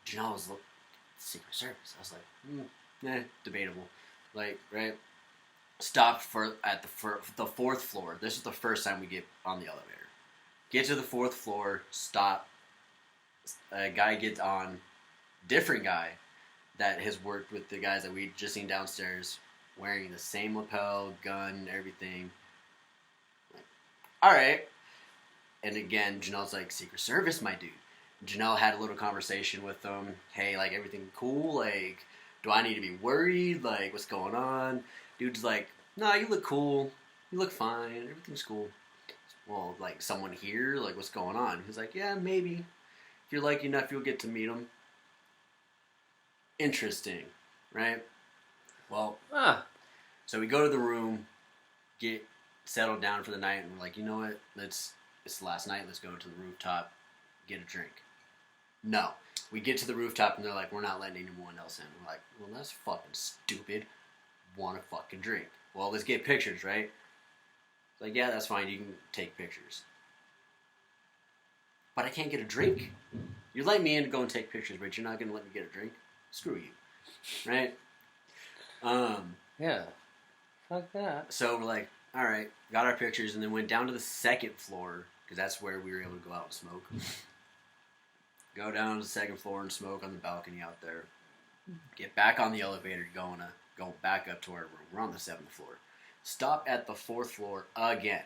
Janelle was Secret Service. I was like, debatable. Like, right? Stopped at the fourth floor. This is the first time we get on the elevator. Get to the fourth floor, stop. A guy gets on, different guy that has worked with the guys that we just seen downstairs, wearing the same lapel, gun, everything. Like, alright. And again, Janelle's like, Secret Service, my dude. Janelle had a little conversation with them. Hey, like, everything cool? Like, do I need to be worried? Like, what's going on? Dude's like, nah, you look cool. You look fine. Everything's cool. Well, like, someone here? Like, what's going on? He's like, yeah, maybe. If you're lucky enough, you'll get to meet him. Interesting, right? Well, so we go to the room, get settled down for the night, and we're like, you know what? It's the last night. Let's go to the rooftop, get a drink. No. We get to the rooftop, and they're like, we're not letting anyone else in. We're like, well, that's fucking stupid. Want a fucking drink. Well, let's get pictures, right? It's like, yeah, that's fine. You can take pictures. But I can't get a drink. You're letting me in to go and take pictures, but you're not going to let me get a drink? Screw you. Right? Yeah. Fuck that. So we're like, all right, got our pictures, and then went down to the second floor, because that's where we were able to go out and smoke. Go down to the second floor and smoke on the balcony out there. Get back on the elevator, go back up to our room. We're on the 7th floor. Stop at the 4th floor again.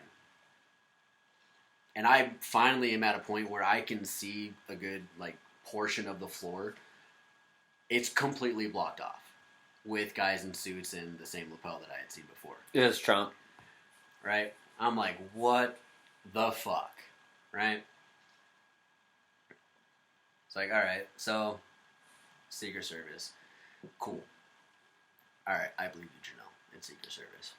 And I finally am at a point where I can see a good, like, portion of the floor. It's completely blocked off with guys in suits and the same lapel that I had seen before. It is Trump. Right? I'm like, what the fuck? Right? It's like, alright, so, Secret Service. Cool. Alright, I believe you, Janelle. It's Secret Service.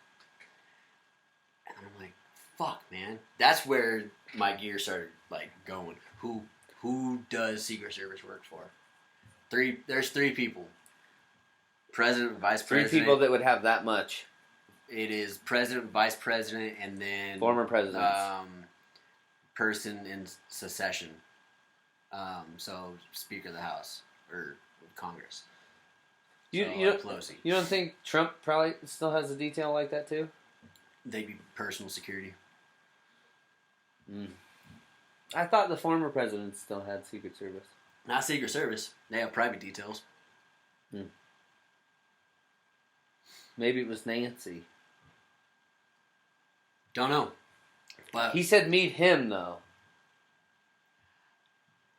And I'm like, fuck, man. That's where my gear started, like, going. Who does Secret Service work for? There's 3 people. President, Vice President. 3 people that would have that much. It is President, Vice President, and then... Former presidents. Person in secession. So, Speaker of the House. Or Congress. You don't think Trump probably still has a detail like that too? They'd be personal security. I thought the former president still had Secret Service. Not Secret Service. They have private details. Maybe it was Nancy. Don't know. But he said meet him though.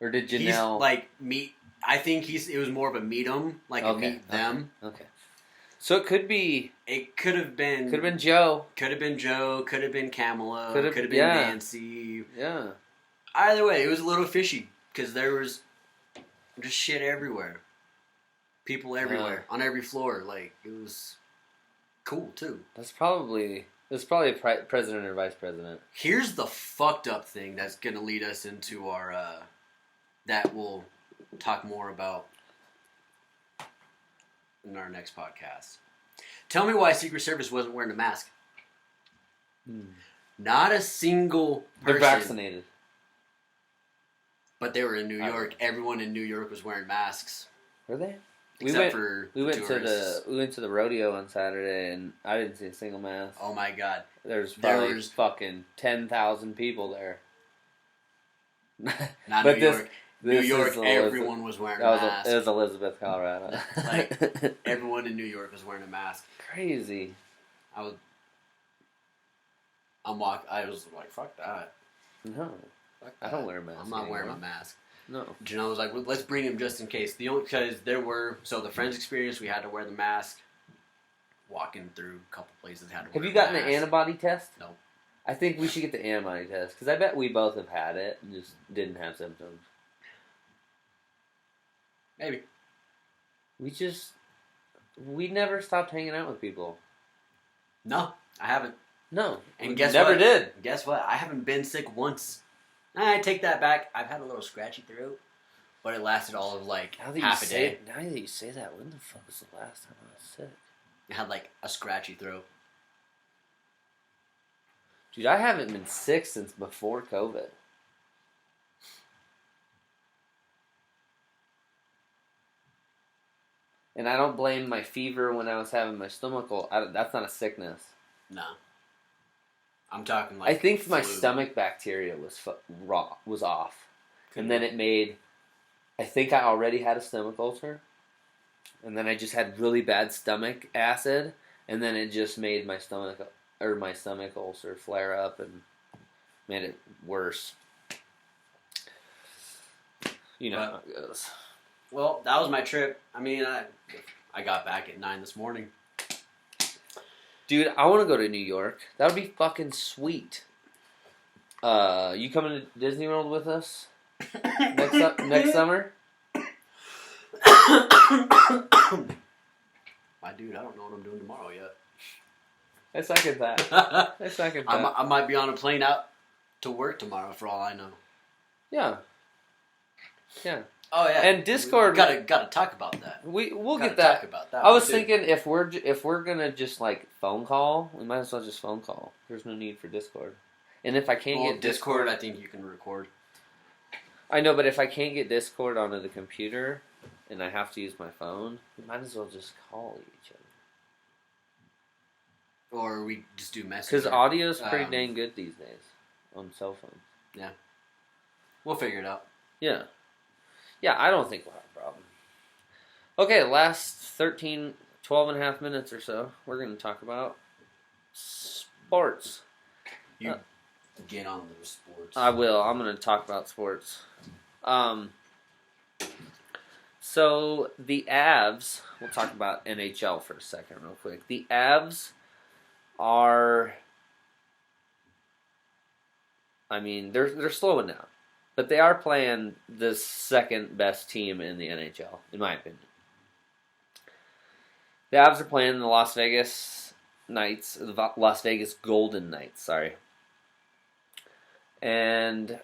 Or did Janelle? He's like meet. I think it was more of a meet 'em, like a meet them. Okay. So it could be. It could have been. Could have been Joe. Could have been Joe. Could have been Kamala. Could have been Nancy. Yeah. Either way, it was a little fishy because there was just shit everywhere. People everywhere on every floor. Like it was cool too. That's probably a president or vice president. Here's the fucked up thing that's gonna lead us into our that we'll talk more about in our next podcast. Tell me why Secret Service wasn't wearing a mask. Not a single person. They're vaccinated. But they were in New York. Everyone in New York was wearing masks. Were they? We went to the rodeo on Saturday, and I didn't see a single mask. Oh my god! There's fucking 10,000 people there. Not New York. New This York, is Elizabeth. everyone was wearing a It mask. was Elizabeth, Colorado. Like, everyone in New York was wearing a mask. Crazy. I was like, fuck that. No, Fuck I that. don't wear a mask. I'm not wearing anymore. my mask. No. Janelle was like, well, let's bring him just in case. Because the Friends experience, we had to wear the mask. Walking through a couple places, had to wear Have you gotten a the mask. antibody test? No. I think we should get the antibody test because I bet we both have had it and just didn't have symptoms. Maybe. We never stopped hanging out with people. No, I haven't. No, And guess never what? did. Guess what? I haven't been sick once. I take that back. I've had a little scratchy throat, but it lasted all of like half a day. Now that you say that, when the fuck was the last time I was sick? I had like a scratchy throat. Dude, I haven't been sick since before COVID. And I don't blame my fever when I was having my stomach cold. That's not a sickness. No. I'm talking like I think my flu. stomach bacteria was off. And then it made... I think I already had a stomach ulcer. And then I just had really bad stomach acid. And then it just made my stomach ulcer flare up and made it worse. You know how it goes. Well, that was my trip. I mean, I got back at 9 this morning. Dude, I want to go to New York. That would be fucking sweet. You coming to Disney World with us next summer? My dude, I don't know what I'm doing tomorrow yet. I second that. I might be on a plane out to work tomorrow for all I know. Yeah. Yeah. Oh yeah. And Discord. Gotta talk about that. We'll Gotta get that. Talk about that I was too. thinking if we're gonna just like phone call, we might as well just phone call. There's no need for Discord. And if I can't get Discord, I think you can record. I know, but if I can't get Discord onto the computer and I have to use my phone, we might as well just call each other. Or we just do messages. Because audio's pretty dang good these days on cell phones. Yeah. We'll figure it out. Yeah. Yeah, I don't think we'll have a problem. Okay, last 12 and a half minutes or so, we're going to talk about sports. You get on those sports. I will. I'm going to talk about sports. So, the Avs, we'll talk about NHL for a second real quick. The Avs are, I mean, they're slowing down. But they are playing the second best team in the NHL, in my opinion. The Avs are playing the Las Vegas Golden Knights, sorry. And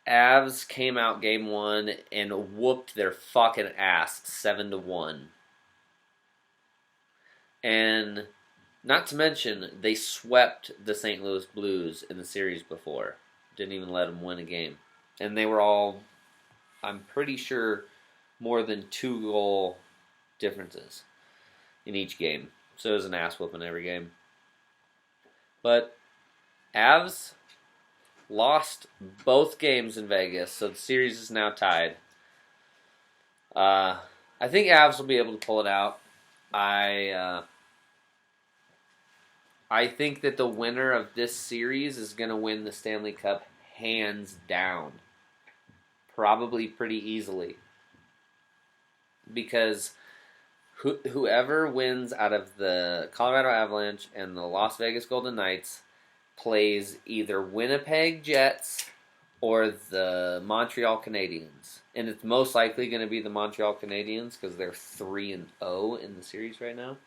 Avs came out game 1 and whooped their fucking ass 7-1. And not to mention, they swept the St. Louis Blues in the series before. Didn't even let them win a game. And they were all, I'm pretty sure, more than 2-goal differences in each game. So it was an ass whooping every game. But Avs lost both games in Vegas, so the series is now tied. I think Avs will be able to pull it out. I think that the winner of this series is going to win the Stanley Cup hands down. Probably pretty easily. Because whoever wins out of the Colorado Avalanche and the Las Vegas Golden Knights plays either Winnipeg Jets or the Montreal Canadiens. And it's most likely going to be the Montreal Canadiens because they're 3-0 in the series right now.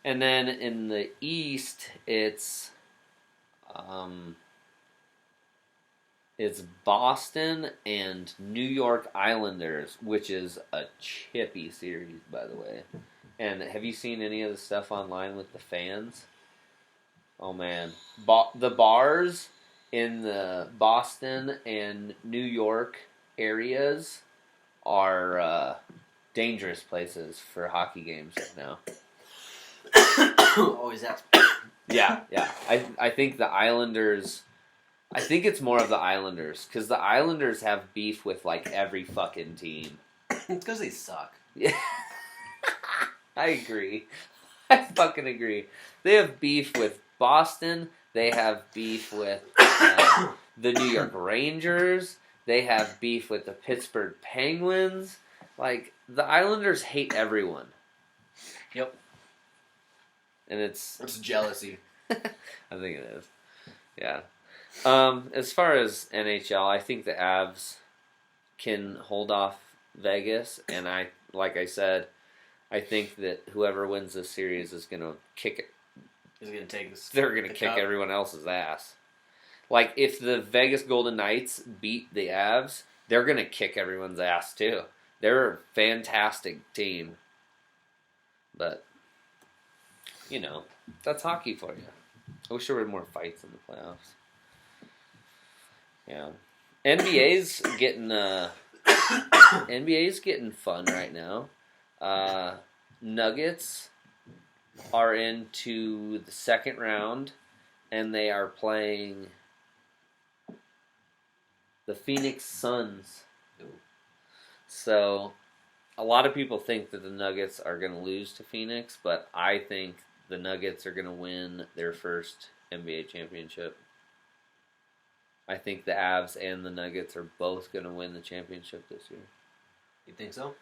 And then in the East, it's Boston and New York Islanders, which is a chippy series, by the way. And have you seen any of the stuff online with the fans? Oh, man. The bars in the Boston and New York areas are dangerous places for hockey games right now. Oh, is that? Yeah. I think the Islanders I think it's more of the Islanders, because the Islanders have beef with, like, every fucking team. It's because they suck. Yeah. I agree. I fucking agree. They have beef with Boston. They have beef with the New York Rangers. They have beef with the Pittsburgh Penguins. Like, the Islanders hate everyone. Yep. And it's jealousy. I think it is. Yeah. As far as NHL, I think the Avs can hold off Vegas, and like I said, I think that whoever wins this series is gonna kick it. Is going to take this. They're gonna kick everyone else's ass. Like, if the Vegas Golden Knights beat the Avs, they're gonna kick everyone's ass too. They're a fantastic team, but you know, that's hockey for you. I wish there were more fights in the playoffs. Yeah, NBA's getting fun right now. Nuggets are into the second round, and they are playing the Phoenix Suns. So, a lot of people think that the Nuggets are going to lose to Phoenix, but I think the Nuggets are going to win their first NBA championship. I think the Avs and the Nuggets are both going to win the championship this year. You think so?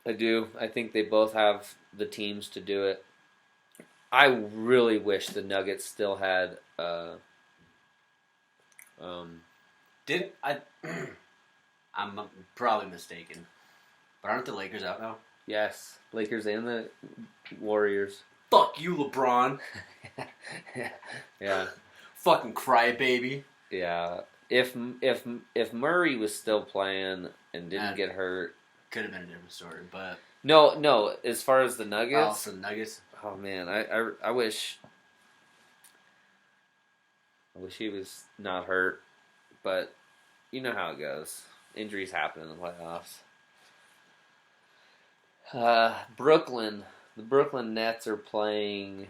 I do. I think they both have the teams to do it. I really wish the Nuggets still had. I'm probably mistaken, but aren't the Lakers out now? Yes, Lakers and the Warriors. Fuck you, LeBron. Yeah. Fucking crybaby. Yeah. If Murray was still playing and didn't get hurt, could have been a different story. But no. As far as the Nuggets, also the Nuggets. Oh man, I wish he was not hurt, but you know how it goes. Injuries happen in the playoffs. Brooklyn. The Brooklyn Nets are playing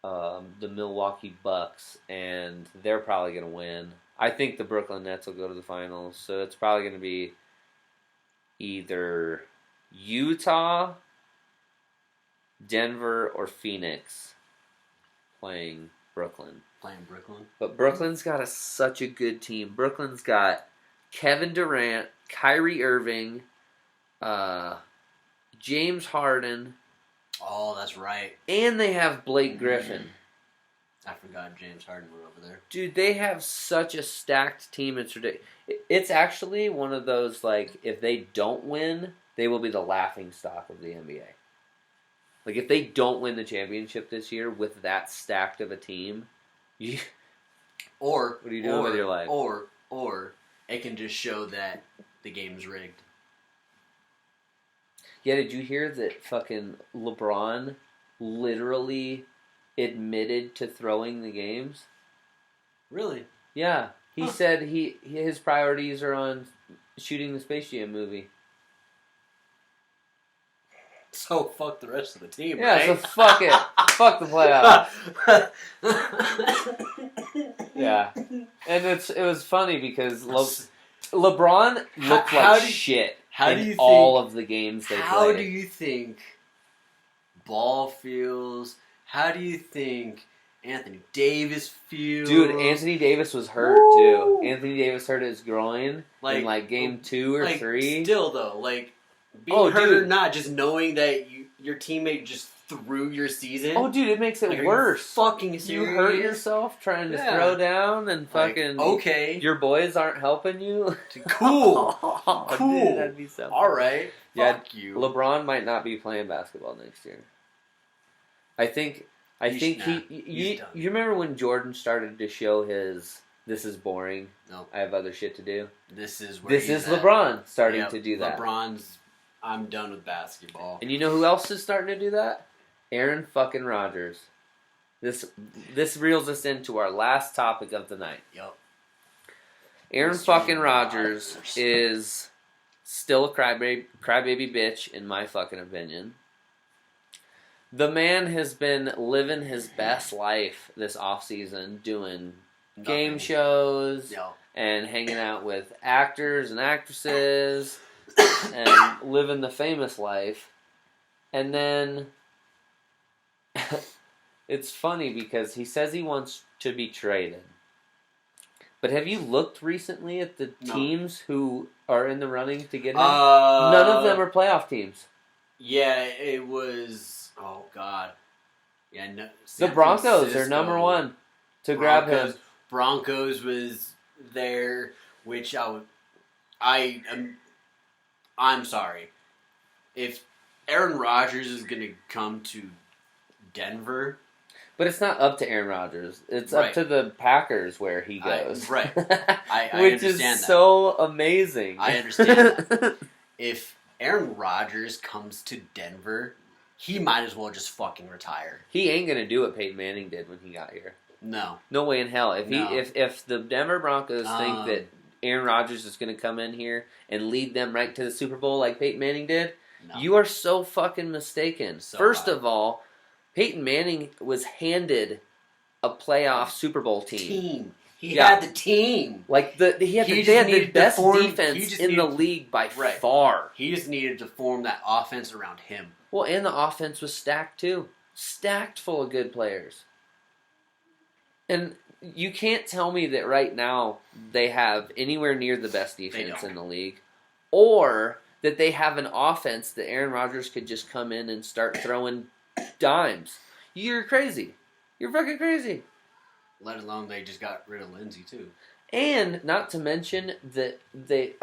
the Milwaukee Bucks, and they're probably going to win. I think the Brooklyn Nets will go to the finals, so it's probably going to be either Utah, Denver, or Phoenix playing Brooklyn. But Brooklyn's got such a good team. Brooklyn's got Kevin Durant, Kyrie Irving, James Harden. Oh, that's right. And they have Blake Griffin. I forgot James Harden were over there. Dude, they have such a stacked team. It's ridiculous. It's actually one of those, like, if they don't win, they will be the laughing stock of the NBA. Like, if they don't win the championship this year with that stacked of a team, what are you doing with your life? Or it can just show that the game's rigged. Yeah, did you hear that fucking LeBron literally admitted to throwing the games? Really? Yeah. He said his priorities are on shooting the Space Jam movie. So fuck the rest of the team, yeah, right? So fuck it. Fuck the playoffs. Yeah. And it was funny because LeBron looked like shit in all of the games they played. How do you think Ball feels? How do you think Anthony Davis feels? Dude, Anthony Davis was hurt too. Anthony Davis hurt his groin in game 2 or 3. Still though, being hurt or not, just knowing that your teammate just threw your season. Oh, dude, it makes it worse. Fucking serious? You hurt yourself trying to throw down and fucking... okay. Your boys aren't helping you? Cool. Cool. Dude, that'd be so alright. Fuck you. LeBron might not be playing basketball next year. I think you remember when Jordan started to show his "this is boring, no, I have other shit to do." This is LeBron starting to do that. LeBron's, I'm done with basketball. And you know who else is starting to do that? Aaron fucking Rodgers. This reels us into our last topic of the night. Yep. Aaron fucking Rodgers is still a crybaby bitch in my fucking opinion. The man has been living his best life this offseason, doing game shows and hanging out with actors and actresses and living the famous life. And then it's funny because he says he wants to be traded. But have you looked recently at the teams who are in the running to get him? None of them are playoff teams. Yeah, it was... Oh, God. Yeah, no, the Broncos are number one to grab him. Broncos was there, which I'm sorry. If Aaron Rodgers is going to come to Denver... But it's not up to Aaron Rodgers. It's up to the Packers where he goes. I Which understand is that. So amazing. I understand that. If Aaron Rodgers comes to Denver... He might as well just fucking retire. He ain't gonna do what Peyton Manning did when he got here. No way in hell. If the Denver Broncos think that Aaron Rodgers is gonna come in here and lead them right to the Super Bowl like Peyton Manning did, you are so fucking mistaken. First of all, Peyton Manning was handed a playoff Super Bowl team. He had the team. Like they had the best defense in the league by far. He just needed to form that offense around him. Well, and the offense was stacked too. Stacked full of good players. And you can't tell me that right now they have anywhere near the best defense in the league. Or that they have an offense that Aaron Rodgers could just come in and start throwing dimes. You're crazy. You're fucking crazy. Let alone they just got rid of Lindsey too. And not to mention that they...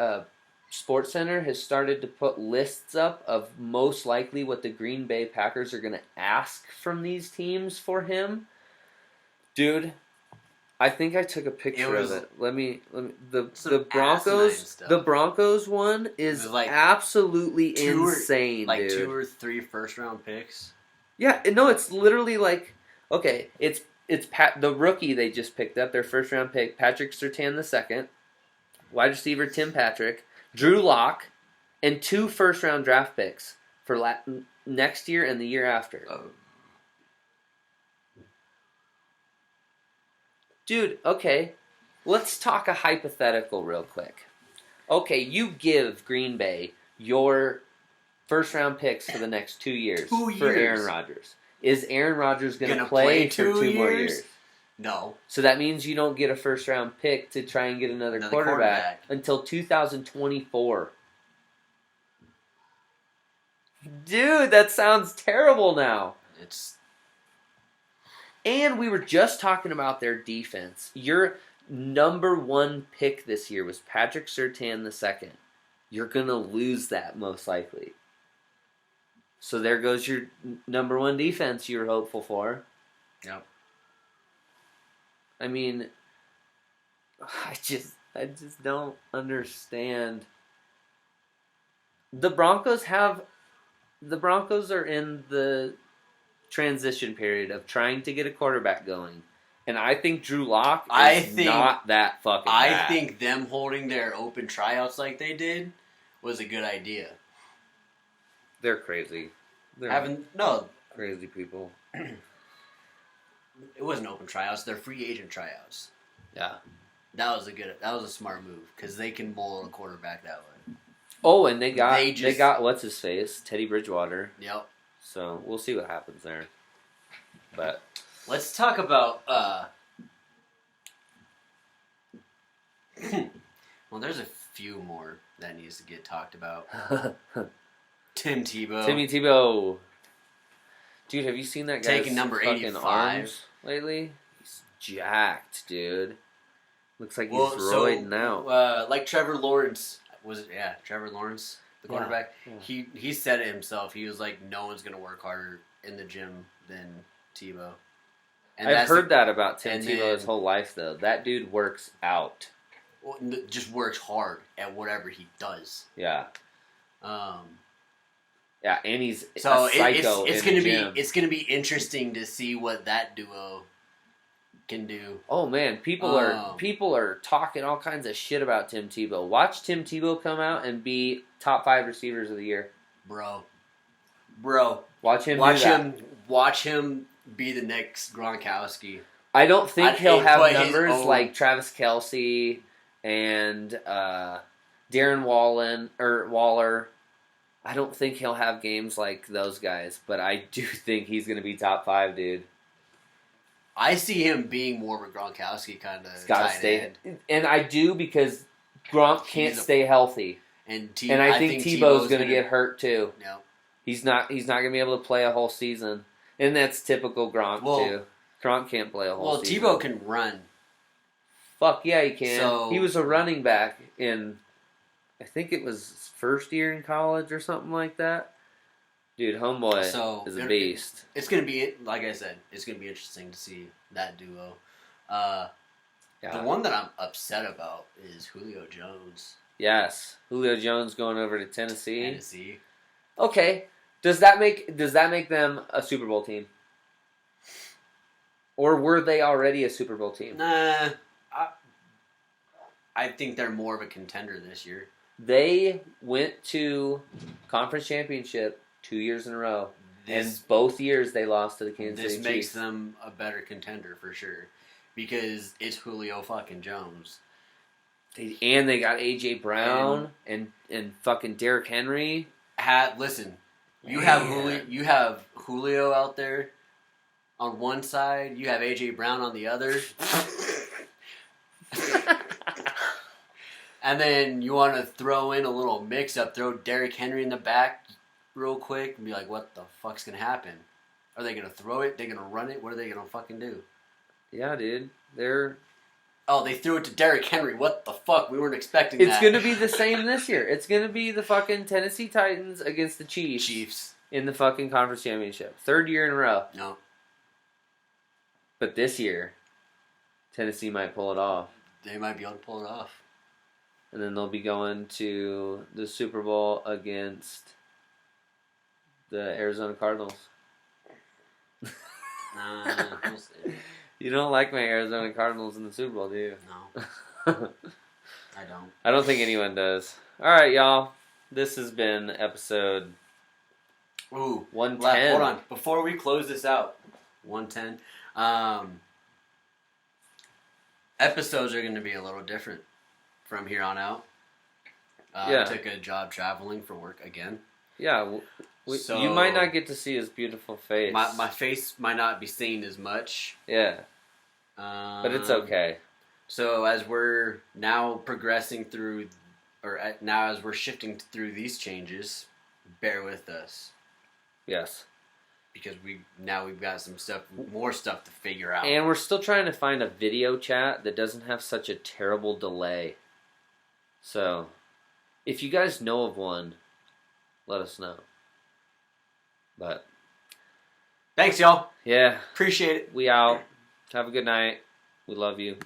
SportsCenter has started to put lists up of most likely what the Green Bay Packers are going to ask from these teams for him. Dude, I think I took a picture of it. Let me the Broncos one is like absolutely insane, like dude. 2 or 3 first-round picks. Yeah, no, it's literally like it's the rookie they just picked up, their first-round pick, Patrick Surtain II, wide receiver Tim Patrick, Drew Lock, and 2 first-round draft picks for next year and the year after. Dude, okay, let's talk a hypothetical real quick. Okay, you give Green Bay your first-round picks for the next 2 years for Aaron Rodgers. Is Aaron Rodgers going to play for 2 more years? No. So that means you don't get a first-round pick to try and get another quarterback until 2024. Dude, that sounds terrible now. And we were just talking about their defense. Your number 1 pick this year was Patrick Surtain II. You're going to lose that most likely. So there goes your number 1 defense you were hopeful for. Yep. I mean, I just don't understand. The Broncos are in the transition period of trying to get a quarterback going. And I think Drew Lock is not that fucking bad. I think them holding their open tryouts like they did was a good idea. They're crazy. Crazy people. It wasn't open tryouts; they're free agent tryouts. Yeah, that was a smart move because they can mold a quarterback that way. Oh, and they got what's his face, Teddy Bridgewater. Yep. So we'll see what happens there. But let's talk about. Well, there's a few more that needs to get talked about. Tim Tebow. Timmy Tebow. Dude, have you seen that guy's taking number fucking 85 arms lately? He's jacked, dude. Looks like he's roiding out. Like Trevor Lawrence Trevor Lawrence, the quarterback. Yeah. He said it himself. He was like, no one's gonna work harder in the gym than Tebow. And I've heard that about Tim Tebow his whole life, though. That dude works out. Well, just works hard at whatever he does. Yeah. Yeah, and he's a psycho it's in the gym. It's gonna be interesting to see what that duo can do. Oh man, people are talking all kinds of shit about Tim Tebow. Watch Tim Tebow come out and be top 5 receivers of the year. Bro. Watch him do that. Watch him be the next Gronkowski. I don't think he'll have numbers own... like Travis Kelce and Darren Waller. I don't think he'll have games like those guys, but I do think he's going to be top 5, dude. I see him being more of a Gronkowski kind of tight stay end. And I do because Gronk can't stay healthy. And I think Tebow's going to get hurt too. No. He's not going to be able to play a whole season. And that's typical Gronk too. Gronk can't play a whole season. Well, Tebow can run. Fuck yeah, he can. So, he was a running back in, I think it was his first year in college or something like that. Dude, homeboy is a beast. It's going to be, like I said, it's going to be interesting to see that duo. The one that I'm upset about is Julio Jones. Yes, Julio Jones going over to Tennessee. Okay, does that make them a Super Bowl team? Or were they already a Super Bowl team? Nah, I think they're more of a contender this year. They went to conference championship 2 years in a row, and both years they lost to the Kansas City Chiefs. This makes them a better contender for sure, because it's Julio fucking Jones. And they got A.J. Brown and fucking Derrick Henry. Listen, you have Julio out there on one side, you have A.J. Brown on the other. And then you want to throw in a little mix-up, throw Derrick Henry in the back real quick and be like, what the fuck's going to happen? Are they going to throw it? They going to run it? What are they going to fucking do? Yeah, dude. Oh, they threw it to Derrick Henry. What the fuck? We weren't expecting that. It's going to be the same this year. It's going to be the fucking Tennessee Titans against the Chiefs. In the fucking conference championship. 3rd year in a row. No. But this year, Tennessee might pull it off. They might be able to pull it off. And then they'll be going to the Super Bowl against the Arizona Cardinals. We'll see. You don't like my Arizona Cardinals in the Super Bowl, do you? No. I don't. I don't think anyone does. All right, y'all. This has been episode 110. Hold on. Before we close this out, 110. Episodes are going to be a little different from here on out. I took a job traveling for work again. Yeah. So you might not get to see his beautiful face. My face might not be seen as much. Yeah. But it's okay. So as we're now progressing through, now as we're shifting through these changes, bear with us. Yes. Because we've got more stuff to figure out. And we're still trying to find a video chat that doesn't have such a terrible delay. So, if you guys know of one, let us know. But thanks, y'all. Yeah. Appreciate it. We out. Have a good night. We love you.